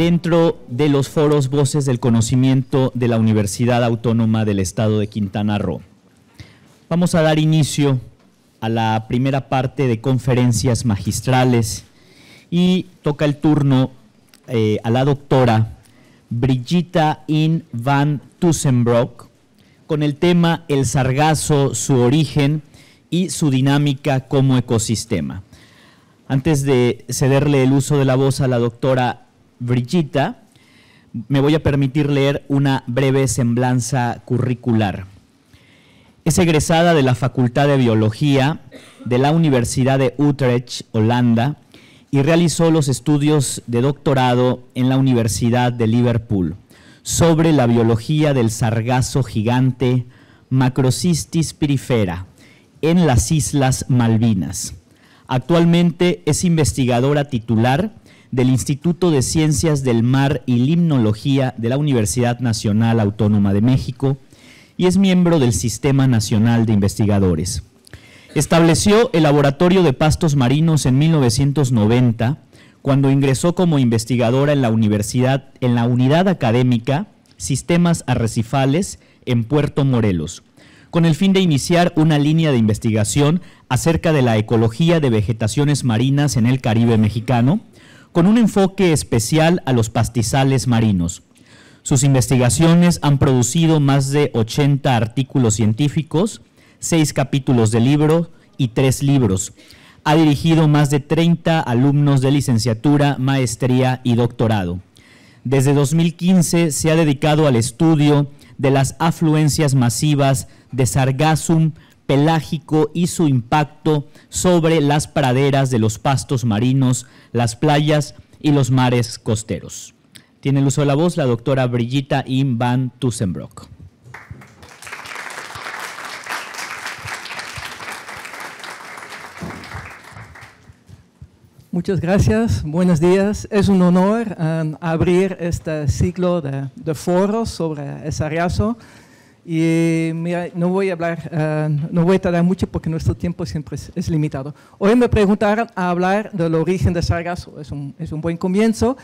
dentro de los foros Voces del Conocimiento de la Universidad Autónoma del Estado de Quintana Roo. Vamos a dar inicio a la primera parte de conferencias magistrales y toca el turno a la doctora Brigitta In van Tussenbroek con el tema El sargazo, su origen y su dinámica como ecosistema. Antes de cederle el uso de la voz a la doctora Brigitta, me voy a permitir leer una breve semblanza curricular. Es egresada de la Facultad de Biología de la Universidad de Utrecht, Holanda, y realizó los estudios de doctorado en la Universidad de Liverpool sobre la biología del sargazo gigante Macrocystis pyrifera en las Islas Malvinas. Actualmente es investigadora titular del Instituto de Ciencias del Mar y Limnología de la Universidad Nacional Autónoma de México y es miembro del Sistema Nacional de Investigadores. Estableció el Laboratorio de Pastos Marinos en 1990, cuando ingresó como investigadora en la Unidad Académica Sistemas Arrecifales en Puerto Morelos, con el fin de iniciar una línea de investigación acerca de la ecología de vegetaciones marinas en el Caribe mexicano, con un enfoque especial a los pastizales marinos. Sus investigaciones han producido más de 80 artículos científicos, 6 capítulos de libro y 3 libros. Ha dirigido más de 30 alumnos de licenciatura, maestría y doctorado. Desde 2015 se ha dedicado al estudio de las afluencias masivas de sargassum pelágico y su impacto sobre las praderas de los pastos marinos, las playas y los mares costeros. Tiene el uso de la voz la doctora Brigitta In van Tussenbroek. Muchas gracias, buenos días. Es un honor abrir este ciclo de foros sobre el sargazo. Y mira, no voy a tardar mucho porque nuestro tiempo siempre es limitado. Hoy me preguntaron a hablar del origen del sargazo. Es un buen comienzo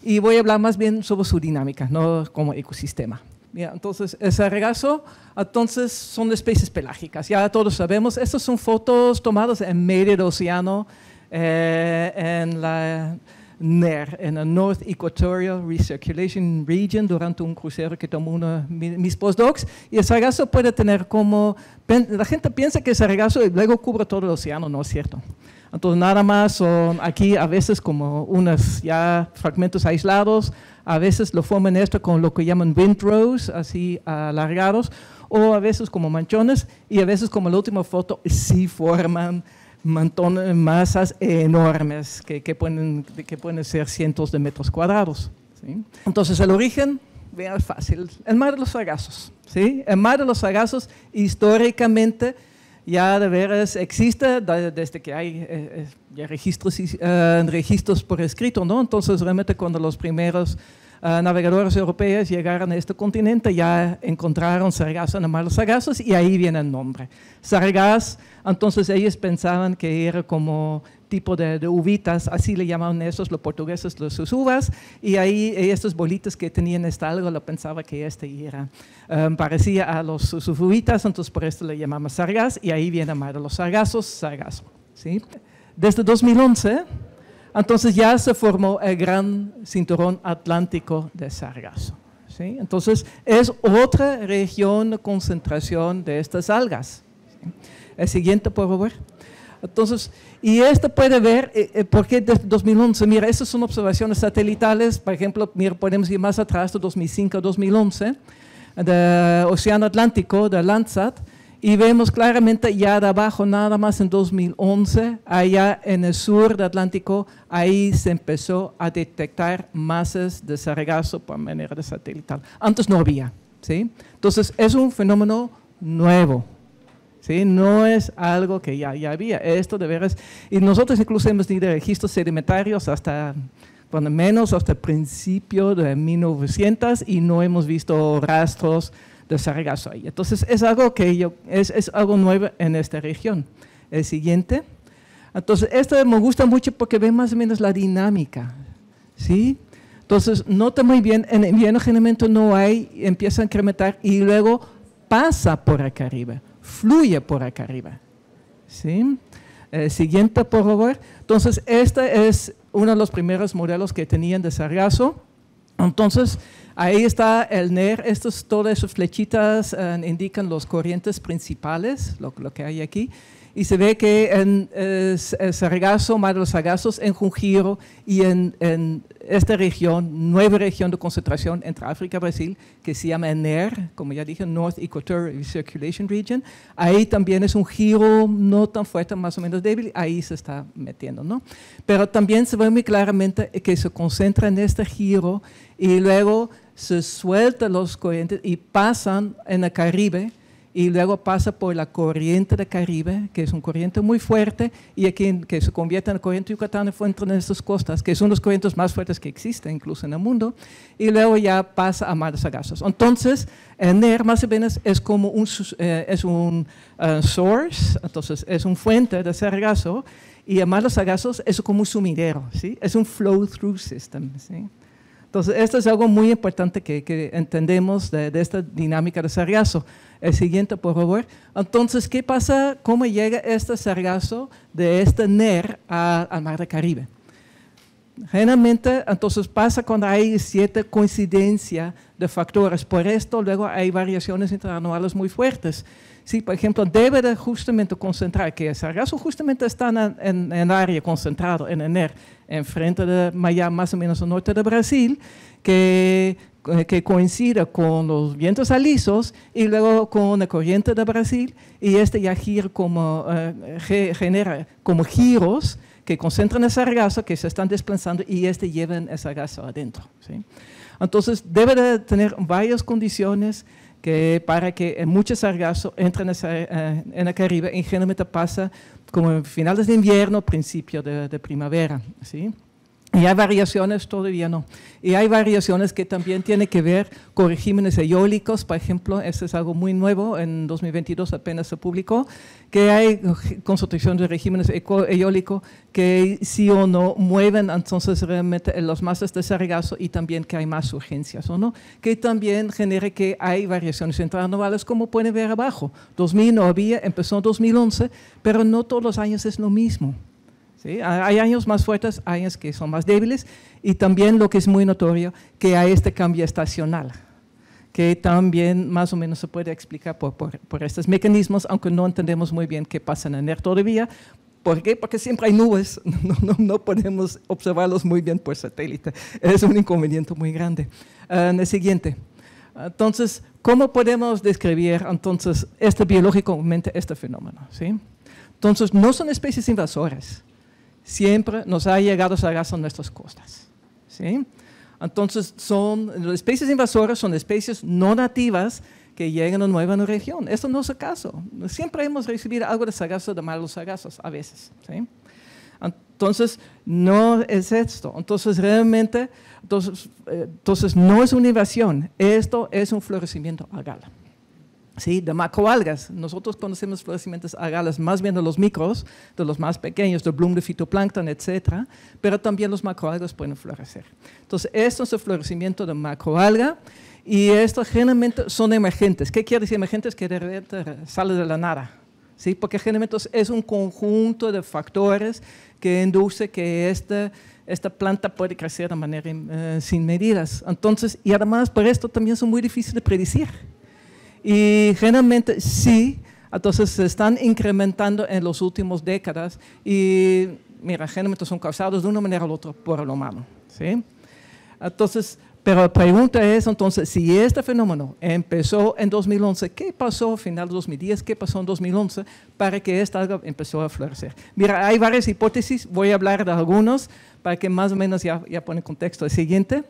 y voy a hablar más bien sobre su dinámica, no como ecosistema. Mira, entonces, el sargazo, entonces, son especies pelágicas. Ya todos sabemos, estas son fotos tomadas en medio del océano, en la NER, en la North Equatorial Recirculation Region, durante un crucero que tomó uno de mis postdocs. Y el sargazo puede tener como, la gente piensa que el sargazo luego cubre todo el océano, no es cierto. Entonces nada más son aquí a veces como unos ya fragmentos aislados, a veces lo forman esto con lo que llaman windrows, así alargados, o a veces como manchones, y a veces como la última foto sí forman montones, masas enormes que pueden ser cientos de metros cuadrados, ¿sí? Entonces el origen, vean, es fácil, el mar de los sargazos, ¿sí? El mar de los sargazos históricamente ya de veras existe desde que hay ya registros por escrito, ¿no? Entonces realmente cuando los primeros navegadores europeos llegaron a este continente ya encontraron sargazo en el mar de los sargazos y ahí viene el nombre. Sargaz, entonces ellos pensaban que era como tipo de uvitas, así le llamaban esos los portugueses sus uvas, y ahí estas bolitas que tenían algo, lo pensaba que era, parecía a sus uvitas, entonces por esto le llamamos sargaz, y ahí viene el mar de los sargazos, sargazo, ¿sí? Desde 2011, entonces ya se formó el gran cinturón atlántico de sargazo, ¿sí? Entonces es otra región de concentración de estas algas, ¿sí? El siguiente, por favor. Entonces, y esto puede ver, ¿por qué desde 2011? Mira, estas son observaciones satelitales, por ejemplo, mira, podemos ir más atrás, de 2005 a 2011, del Océano Atlántico, de Landsat, y vemos claramente ya de abajo, nada más en 2011, allá en el sur del Atlántico, ahí se empezó a detectar masas de sargazo por manera de satelital. Antes no había, ¿sí? Entonces, es un fenómeno nuevo. ¿Sí? No es algo que ya había, esto de veras, y nosotros incluso hemos tenido registros sedimentarios hasta, cuando menos, hasta el principio de 1900 y no hemos visto rastros de sargazo ahí. Entonces es algo que es algo nuevo en esta región. El siguiente. Entonces esto me gusta mucho porque ve más o menos la dinámica, ¿sí? Entonces, nota muy bien, en invierno generalmente no hay, empieza a incrementar y luego pasa por acá arriba, fluye por acá arriba. ¿Sí? Siguiente, por favor. Entonces, este es uno de los primeros modelos que tenían de sargazo. Entonces, ahí está el NER, todas esas flechitas indican los corrientes principales, lo que hay aquí. Y se ve que en el sargazo, Mar de los Sargazos, en Junquillo y en esta región, nueva región de concentración entre África y Brasil, que se llama NER, como ya dije, North Equatorial Recirculation Region, ahí también es un giro no tan fuerte, más o menos débil, ahí se está metiendo, ¿no? Pero también se ve muy claramente que se concentra en este giro y luego se sueltan los corrientes y pasan en el Caribe, y luego pasa por la corriente del Caribe, que es un corriente muy fuerte, y aquí que se convierte en la corriente yucatana y entra en estas costas, que son los corrientes más fuertes que existen incluso en el mundo, y luego ya pasa a Mar de Sargazos. Entonces, el NER más o menos es como un source, entonces es un fuente de sargazo, y el Mar de Sargazos es como un sumidero, ¿sí? Es un flow-through system, ¿sí? Entonces, esto es algo muy importante que entendemos de esta dinámica de sargazo. El siguiente, por favor. Entonces, ¿qué pasa? ¿Cómo llega este sargazo de este NER al Mar del Caribe? Generalmente, entonces pasa cuando hay cierta coincidencia de factores. Por esto, luego hay variaciones interanuales muy fuertes. Sí, por ejemplo, debe de justamente concentrar, que el sargazo justamente está en el área concentrado, en el NER, enfrente de Miami, más o menos al norte de Brasil, que coincide con los vientos alisos y luego con la corriente de Brasil, y ya gira genera como giros que concentran el sargazo, que se están desplazando y llevan el sargazo adentro, ¿sí? Entonces, debe de tener varias condiciones para que mucho sargazo entre en el Caribe, y generalmente pasa como en finales de invierno, principio de primavera, ¿sí? Y hay variaciones, todavía no. Y hay variaciones que también tienen que ver con regímenes eólicos, por ejemplo, esto es algo muy nuevo, en 2022 apenas se publicó, que hay concentraciones de regímenes eólicos que sí o no mueven entonces realmente las masas de sargazo y también que hay más urgencias, ¿o no? Que también genera que hay variaciones interanuales, como pueden ver abajo. 2000 no había, empezó en 2011, pero no todos los años es lo mismo. ¿Sí? Hay años más fuertes, años que son más débiles, y también lo que es muy notorio, que hay este cambio estacional, que también más o menos se puede explicar por estos mecanismos, aunque no entendemos muy bien qué pasa en el NER todavía. ¿Por qué? Porque siempre hay nubes, no podemos observarlos muy bien por satélite, es un inconveniente muy grande. El siguiente. Entonces, ¿cómo podemos describir entonces biológicamente este fenómeno? ¿Sí? Entonces, no son especies invasoras. Siempre nos ha llegado sargazo a nuestras costas, ¿sí? Entonces, las especies invasoras son especies no nativas que llegan a una nueva región. Esto no es el caso. Siempre hemos recibido algo de sargazo de Mar de los Sargazos, a veces, ¿sí? Entonces, no es esto. Entonces, realmente, entonces no es una invasión. Esto es un florecimiento algal. ¿Sí? De macroalgas. Nosotros conocemos florecimientos algales más bien de los micros, de los más pequeños, del bloom de fitoplancton, etc. Pero también los macroalgas pueden florecer. Entonces, esto es el florecimiento de macroalga, y estos generalmente son emergentes. ¿Qué quiere decir emergentes? Que de repente sale de la nada. ¿Sí? Porque generalmente es un conjunto de factores que induce que esta planta puede crecer de manera sin medidas. Entonces, y además por esto también son muy difíciles de predecir. Y generalmente sí, entonces se están incrementando en las últimas décadas y, mira, generalmente son causados de una manera u otra por el humano, ¿sí? Entonces, pero la pregunta es entonces, si este fenómeno empezó en 2011, ¿qué pasó a final de 2010? ¿Qué pasó en 2011 para que esta alga empezó a florecer? Mira, hay varias hipótesis, voy a hablar de algunos para que más o menos ya pone contexto. El siguiente.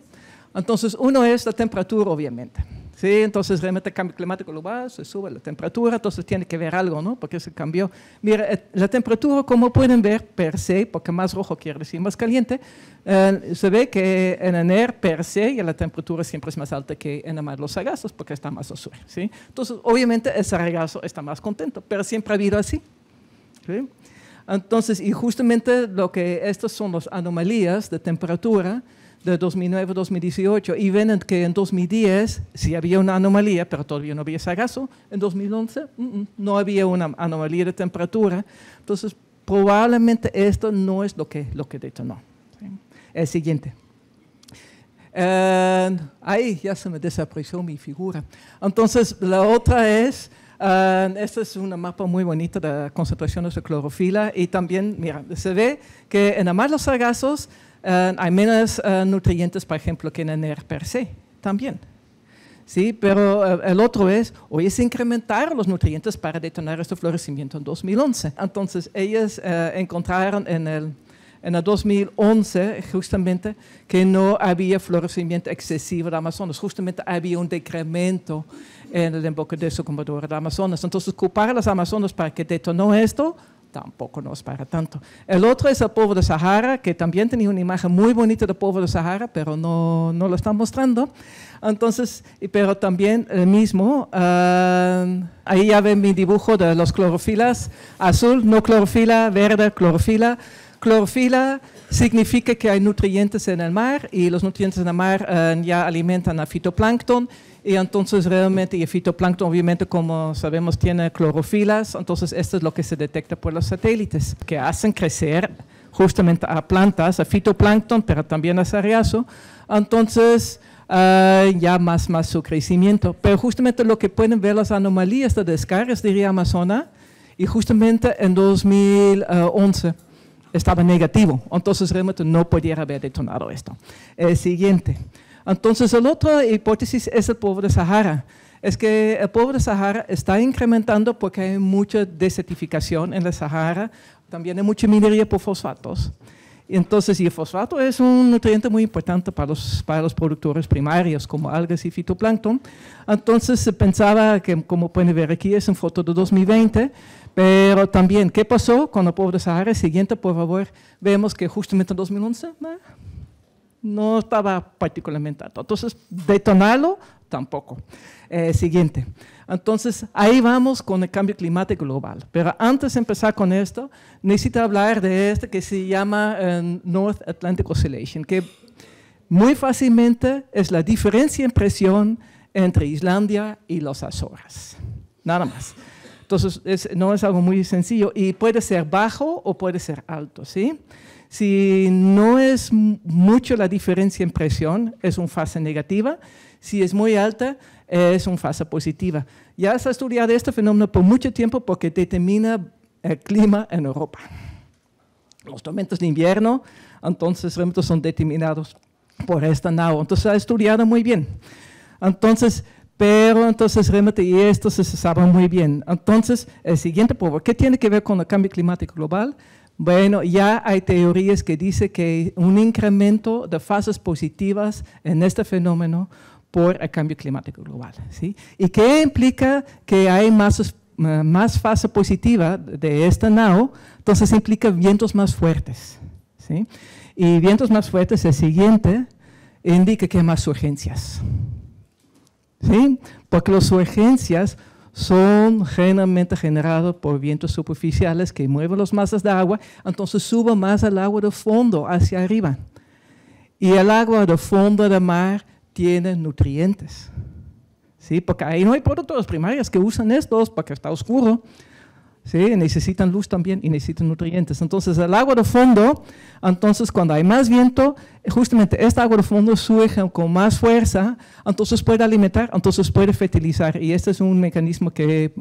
Entonces, uno es la temperatura, obviamente. Sí, entonces realmente el cambio climático global, se sube la temperatura, entonces tiene que ver algo, ¿no? Porque se cambió. Mira, la temperatura, como pueden ver, per se, porque más rojo quiere decir más caliente, se ve que en el NER per se la temperatura siempre es más alta que en el Mar de los Sargazos, porque está más al sur, ¿sí? Entonces, obviamente, el sargazo está más contento, pero siempre ha habido así, ¿sí? Entonces, y justamente estas son las anomalías de temperatura, de 2009-2018 y ven que en 2010 sí había una anomalía, pero todavía no había sargazo. En 2011 no había una anomalía de temperatura. Entonces, probablemente esto no es lo que detonó. ¿Sí? El siguiente. Ahí ya se me desapareció mi figura. Entonces, la otra es, esta es una mapa muy bonita de concentraciones de clorofila y también, mira, se ve que en además los sargazos hay menos nutrientes, por ejemplo, que en el NER per se, también. Sí, pero el otro es, hoy se incrementaron los nutrientes para detonar este florecimiento en 2011. Entonces, ellos encontraron en el 2011 justamente que no había florecimiento excesivo de Amazonas, justamente había un decremento en el embocadero acumulador de Amazonas. Entonces, culpar a las Amazonas para que detonó esto, tampoco nos para tanto. El otro es el polvo de Sahara, que también tenía una imagen muy bonita del polvo de Sahara, pero no lo están mostrando. Entonces, pero también el mismo, ahí ya ven mi dibujo de los clorofilas, azul, no clorofila, verde, clorofila. Clorofila significa que hay nutrientes en el mar y los nutrientes en el mar ya alimentan a fitoplancton y entonces realmente el fitoplancton obviamente como sabemos tiene clorofilas, entonces esto es lo que se detecta por los satélites que hacen crecer justamente a plantas, a fitoplancton pero también a sargazo, entonces ya más su crecimiento, pero justamente lo que pueden ver las anomalías de descargas de río Amazonas y justamente en 2011 estaba negativo, entonces realmente no pudiera haber detonado esto. El siguiente. Entonces, la otra hipótesis es el polvo de Sahara. Es que el polvo de Sahara está incrementando porque hay mucha desertificación en la Sahara, también hay mucha minería por fosfatos. Entonces, y el fosfato es un nutriente muy importante para los productores primarios, como algas y fitoplancton. Entonces, se pensaba que, como pueden ver aquí, es una foto de 2020, pero también, ¿qué pasó con el polvo de Sahara? Siguiente, por favor, vemos que justamente en 2011 no estaba particularmente alto. Entonces, detonarlo, tampoco. Siguiente. Entonces, ahí vamos con el cambio climático global. Pero antes de empezar con esto, necesito hablar de este que se llama North Atlantic Oscillation, que muy fácilmente es la diferencia en presión entre Islandia y los Azores. Nada más. Entonces, no es algo muy sencillo y puede ser bajo o puede ser alto, ¿sí? Si no es mucho la diferencia en presión, es una fase negativa. Si es muy alta, es una fase positiva. Ya se ha estudiado este fenómeno por mucho tiempo porque determina el clima en Europa. Los tormentos de invierno, entonces, realmente son determinados por esta nao. Entonces, se ha estudiado muy bien. Entonces, realmente, y esto se sabe muy bien. Entonces, el siguiente, por favor, ¿qué tiene que ver con el cambio climático global? Bueno, ya hay teorías que dicen que un incremento de fases positivas en este fenómeno por el cambio climático global, ¿sí? ¿Y qué implica que hay más fase positiva de esta nao? Entonces implica vientos más fuertes, ¿sí? Y vientos más fuertes, el siguiente, indica que hay más urgencias, ¿sí? Porque las urgencias son generalmente generados por vientos superficiales que mueven las masas de agua, entonces sube más el agua de fondo hacia arriba. Y el agua de fondo del mar tiene nutrientes, ¿sí? Porque ahí no hay productores primarios que usan estos porque está oscuro, ¿sí? Necesitan luz también y necesitan nutrientes. Entonces el agua de fondo, entonces cuando hay más viento, justamente esta agua de fondo surge con más fuerza, entonces puede alimentar, entonces puede fertilizar. Y este es un mecanismo que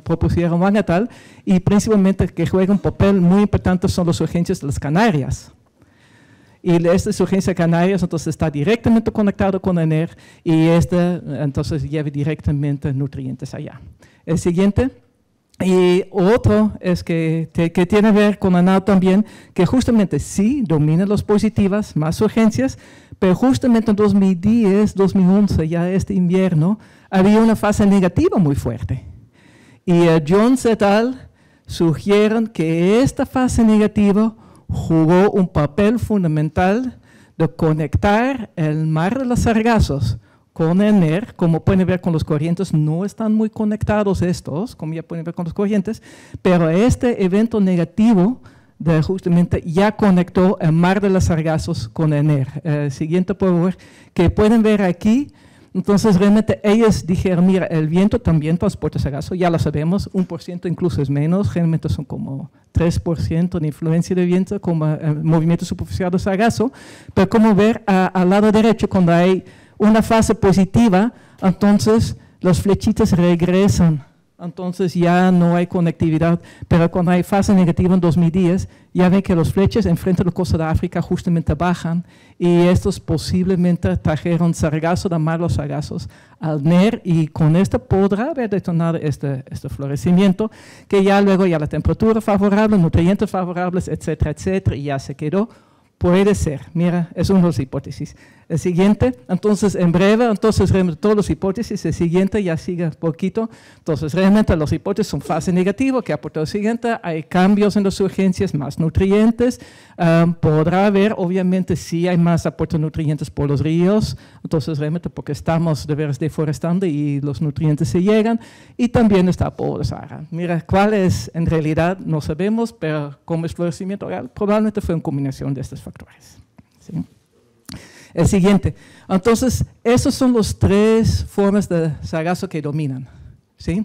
propusieron Van et al. Y principalmente que juega un papel muy importante son las urgencias de las Canarias. Y esta urgencia de Canarias entonces está directamente conectado con el NER y entonces lleva directamente nutrientes allá. El siguiente. Y otro es que tiene que ver con la nao también, que justamente sí dominan las positivas, más urgencias, pero justamente en 2010, 2011, ya este invierno, había una fase negativa muy fuerte. Y Jones et al. Sugieren que esta fase negativa jugó un papel fundamental de conectar el mar de los sargazos con el NER. Como pueden ver con los corrientes, no están muy conectados estos, como ya pueden ver con los corrientes, pero este evento negativo justamente ya conectó el mar de los sargazos con ENER. Siguiente, por favor, que pueden ver aquí. Entonces, realmente ellos dijeron, mira, el viento también transporta sargazo, ya lo sabemos, 1% incluso es menos, generalmente son como 3% de influencia de viento como movimiento superficial de sargazo, pero como ver al lado derecho, cuando hay una fase positiva, entonces las flechitas regresan. Entonces ya no hay conectividad, pero cuando hay fase negativa en 2010, ya ven que los flechas enfrente de la costa de África justamente bajan y estos posiblemente trajeron sargazo de mar, los sargazos al NER, y con esto podrá haber detonado este florecimiento, que ya luego ya la temperatura favorable, nutrientes favorables, etcétera, etcétera, y ya se quedó. Puede ser, mira, es una de las hipótesis. El siguiente, entonces en breve, entonces realmente todas las hipótesis, el siguiente ya sigue poquito, entonces realmente las hipótesis son fase negativa, que aporta el siguiente, hay cambios en las urgencias, más nutrientes, podrá haber, obviamente, si hay más aporte de nutrientes por los ríos, entonces realmente porque estamos de veras deforestando y los nutrientes se llegan, y también está por el Sahara. Mira, cuál es en realidad, no sabemos, pero como es florecimiento real, probablemente fue una combinación de estos factores. ¿Sí? El siguiente, entonces, esas son las tres formas de sargazo que dominan. ¿Sí?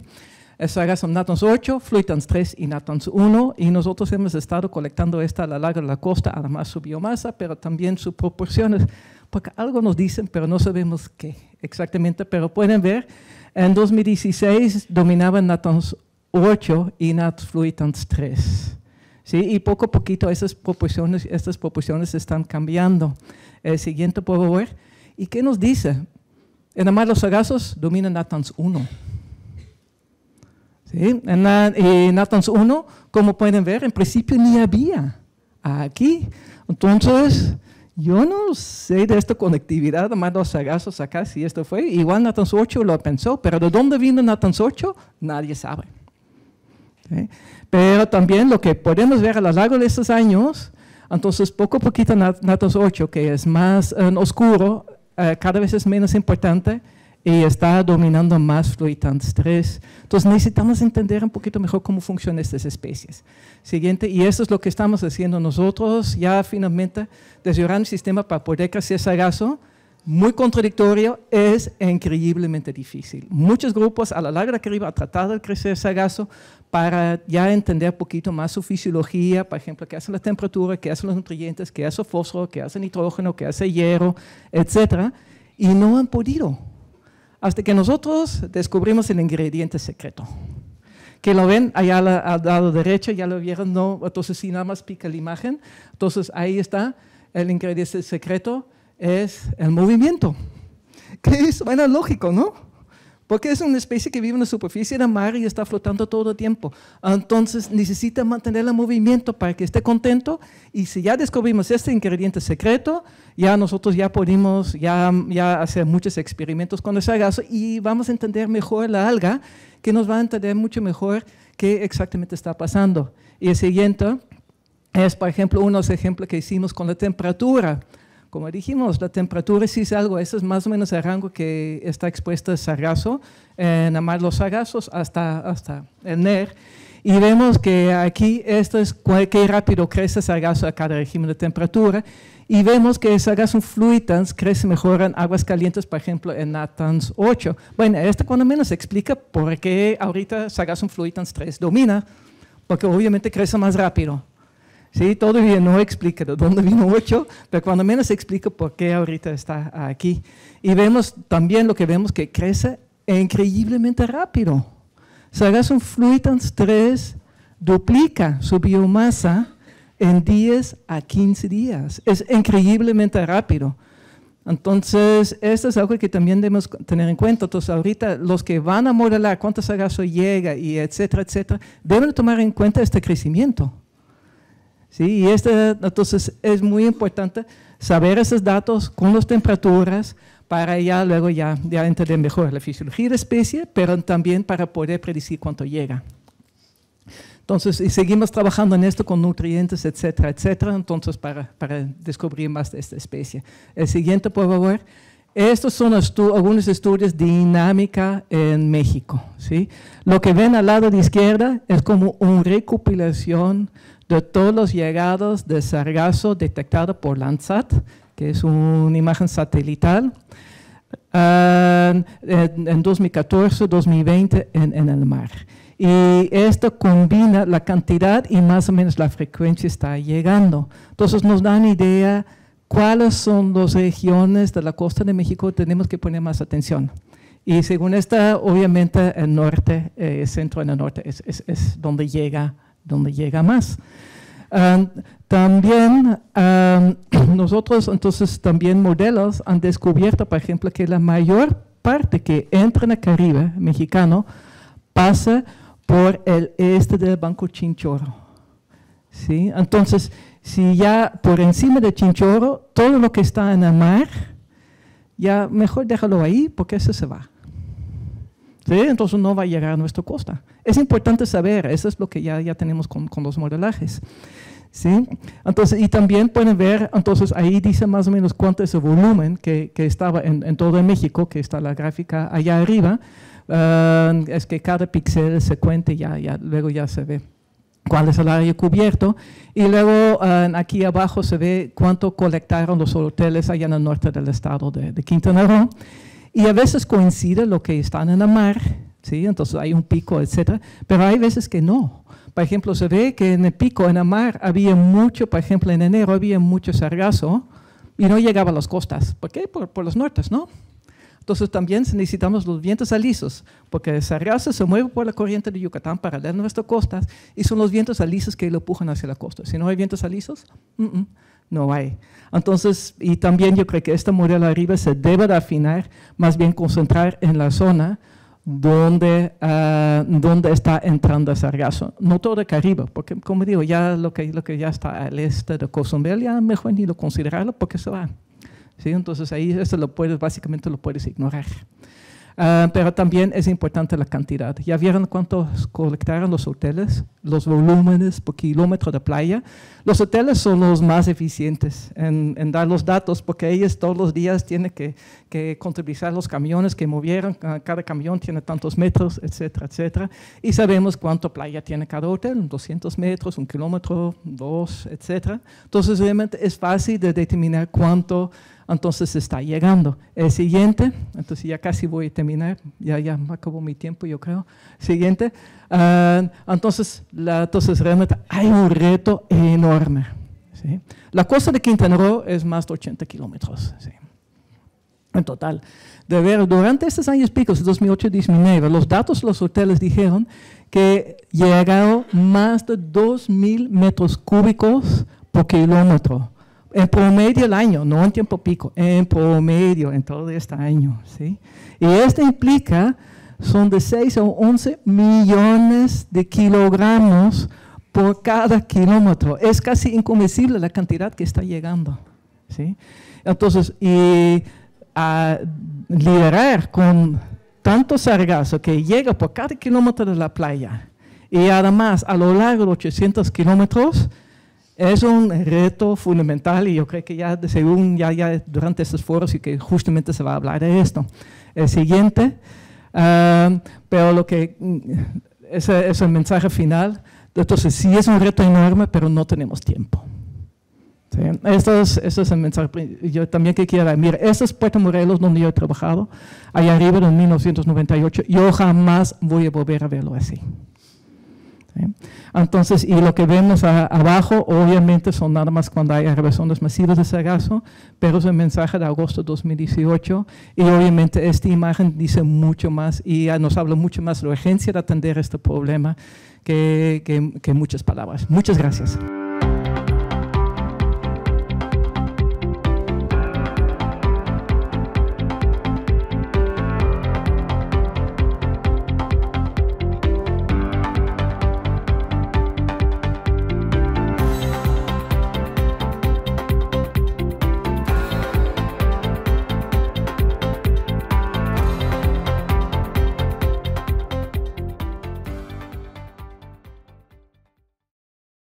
El sargazo Natanz 8, Fluitans 3 y Natanz 1, y nosotros hemos estado colectando esta a lo largo de la costa, además su biomasa, pero también sus proporciones, porque algo nos dicen, pero no sabemos qué exactamente, pero pueden ver, en 2016 dominaban Natanz 8 y Natanz Fluitans 3. ¿Sí? Y poco a poquito estas proporciones están cambiando. El siguiente, por favor. ¿Y qué nos dice? En la mar los sargazos dominan Natanz 1. ¿Sí? En Natanz 1, como pueden ver, en principio ni había aquí. Entonces, yo no sé de esta conectividad de mar los sargazos acá, si esto fue. Igual Natanz 8 lo pensó, pero ¿de dónde vino Natanz 8? Nadie sabe. ¿Sí? Pero también lo que podemos ver a lo largo de estos años, entonces poco a poquito Natanz 8, que es más oscuro, cada vez es menos importante y está dominando más Fluitans 3. Entonces necesitamos entender un poquito mejor cómo funcionan estas especies. Siguiente, y eso es lo que estamos haciendo nosotros, ya finalmente desarrollando un sistema para poder crecer sargazo. Muy contradictorio, es increíblemente difícil. Muchos grupos a lo largo de arriba han tratado de crecer sargazo para ya entender un poquito más su fisiología, por ejemplo, qué hace la temperatura, qué hacen los nutrientes, qué hace el fósforo, qué hace el nitrógeno, qué hace el hierro, etc. Y no han podido. Hasta que nosotros descubrimos el ingrediente secreto. Que lo ven allá al lado derecho, ya lo vieron, no, entonces si nada más pica la imagen, entonces ahí está el ingrediente secreto. Es el movimiento, que suena lógico, ¿no? Porque es una especie que vive en la superficie del mar y está flotando todo el tiempo. Entonces necesita mantener el movimiento para que esté contento, y si ya descubrimos este ingrediente secreto, ya nosotros ya podemos ya hacer muchos experimentos con el sargazo y vamos a entender mejor la alga, que nos va a entender mucho mejor qué exactamente está pasando. Y el siguiente es, por ejemplo, unos ejemplos que hicimos con la temperatura. Como dijimos, la temperatura sí es algo, eso es más o menos el rango que está expuesto el sargazo, en la mar los sargazos hasta el NER. Y vemos que aquí esto es qué rápido crece el sargazo a cada régimen de temperatura. Y vemos que el sargazo Fluitans crece mejor en aguas calientes, por ejemplo, en Natanz 8. Bueno, esto cuando menos explica por qué ahorita sargazo Fluitans 3 domina, porque obviamente crece más rápido. Sí, todavía no explica de dónde vino 8, pero cuando menos explica por qué ahorita está aquí. Y vemos también lo que vemos, que crece increíblemente rápido. Sargazo Fluitans 3 duplica su biomasa en 10 a 15 días. Es increíblemente rápido. Entonces, esto es algo que también debemos tener en cuenta. Entonces, ahorita los que van a modelar cuánto sargazo llega y etcétera, etcétera, deben tomar en cuenta este crecimiento. ¿Sí? Y entonces es muy importante saber esos datos con las temperaturas para ya luego ya entender mejor la fisiología de la especie, pero también para poder predecir cuánto llega. Entonces, y seguimos trabajando en esto con nutrientes, etcétera, etcétera, entonces para descubrir más de esta especie. El siguiente, por favor, Estos son algunos estudios de dinámica en México, ¿sí? Lo que ven al lado de izquierda es como una recopilación de todos los llegados de sargazo detectado por Landsat, que es una imagen satelital, en 2014, 2020 en el mar. Y esto combina la cantidad y más o menos la frecuencia está llegando. Entonces nos dan idea cuáles son las regiones de la costa de México que tenemos que poner más atención. Y según esta, obviamente el norte, centro en el norte es donde llega más. También nosotros, entonces, también modelos han descubierto, por ejemplo, que la mayor parte que entra en el Caribe mexicano pasa por el este del Banco Chinchorro, ¿sí? Entonces, si ya por encima de Chinchorro, todo lo que está en el mar, ya mejor déjalo ahí porque eso se va, ¿sí? Entonces no va a llegar a nuestra costa. Es importante saber, eso es lo que ya tenemos con los modelajes, ¿sí? Entonces, y también pueden ver, entonces ahí dice más o menos cuánto es el volumen que estaba en todo México, que está la gráfica allá arriba. Es que cada píxel se cuenta y luego ya se ve cuál es el área cubierto. Y luego aquí abajo se ve cuánto colectaron los hoteles allá en el norte del estado de Quintana Roo. Y a veces coincide lo que están en el mar, ¿sí? Entonces hay un pico, etcétera, pero hay veces que no. Por ejemplo, se ve que en el pico, en el mar, había mucho, por ejemplo, en enero había mucho sargazo y no llegaba a las costas. ¿Por qué? Por los nortes, ¿no? Entonces también necesitamos los vientos alisos, porque el sargazo se mueve por la corriente de Yucatán paralela a nuestras costas y son los vientos alisos que lo empujan hacia la costa. Si no hay vientos alisos, no hay. Entonces, y también yo creo que este modelo arriba se debe de afinar, más bien concentrar en la zona donde está entrando el sargazo. No todo el Caribe, porque como digo, ya lo que ya está al este de Cozumel, ya mejor ni lo considerarlo porque se va. ¿Sí? Entonces ahí eso básicamente lo puedes ignorar. Pero también es importante la cantidad. ¿Ya vieron cuántos colectaron los hoteles? Los volúmenes por kilómetro de playa. Los hoteles son los más eficientes en dar los datos porque ellos todos los días tienen que contabilizar los camiones que movieron. Cada camión tiene tantos metros, etcétera, etcétera. Y sabemos cuánto playa tiene cada hotel, 200 metros, 1 kilómetro, 2, etcétera. Entonces realmente es fácil de determinar cuánto entonces está llegando. El siguiente, entonces ya casi voy a terminar, ya me acabó mi tiempo yo creo. Siguiente, entonces realmente hay un reto enorme, ¿sí? La costa de Quintana Roo es más de 80 kilómetros, ¿sí? En total. De ver, durante estos años picos, 2008 y 2009, los datos de los hoteles dijeron que llegaron más de 2.000 metros cúbicos por kilómetro. En promedio el año, no en tiempo pico, en promedio en todo este año, ¿sí? Y esto implica, son de 6 a 11 millones de kilogramos por cada kilómetro. Es casi inconcebible la cantidad que está llegando, ¿sí? Entonces, y a liderar con tanto sargazo que llega por cada kilómetro de la playa y además a lo largo de 800 kilómetros, es un reto fundamental y yo creo que ya según ya durante estos foros y que justamente se va a hablar de esto. El siguiente, pero lo que es el mensaje final. Entonces sí es un reto enorme, pero no tenemos tiempo. ¿Sí? Esto es el mensaje. Yo también que quiero dar, mira, este es Puerto Morelos donde yo he trabajado, allá arriba en 1998. Yo jamás voy a volver a verlo así. ¿Sí? Entonces, y lo que vemos abajo, obviamente son nada más cuando hay agresiones masivas de sargazo, pero es el mensaje de agosto de 2018 y obviamente esta imagen dice mucho más y nos habla mucho más de la urgencia de atender este problema que muchas palabras. Muchas gracias.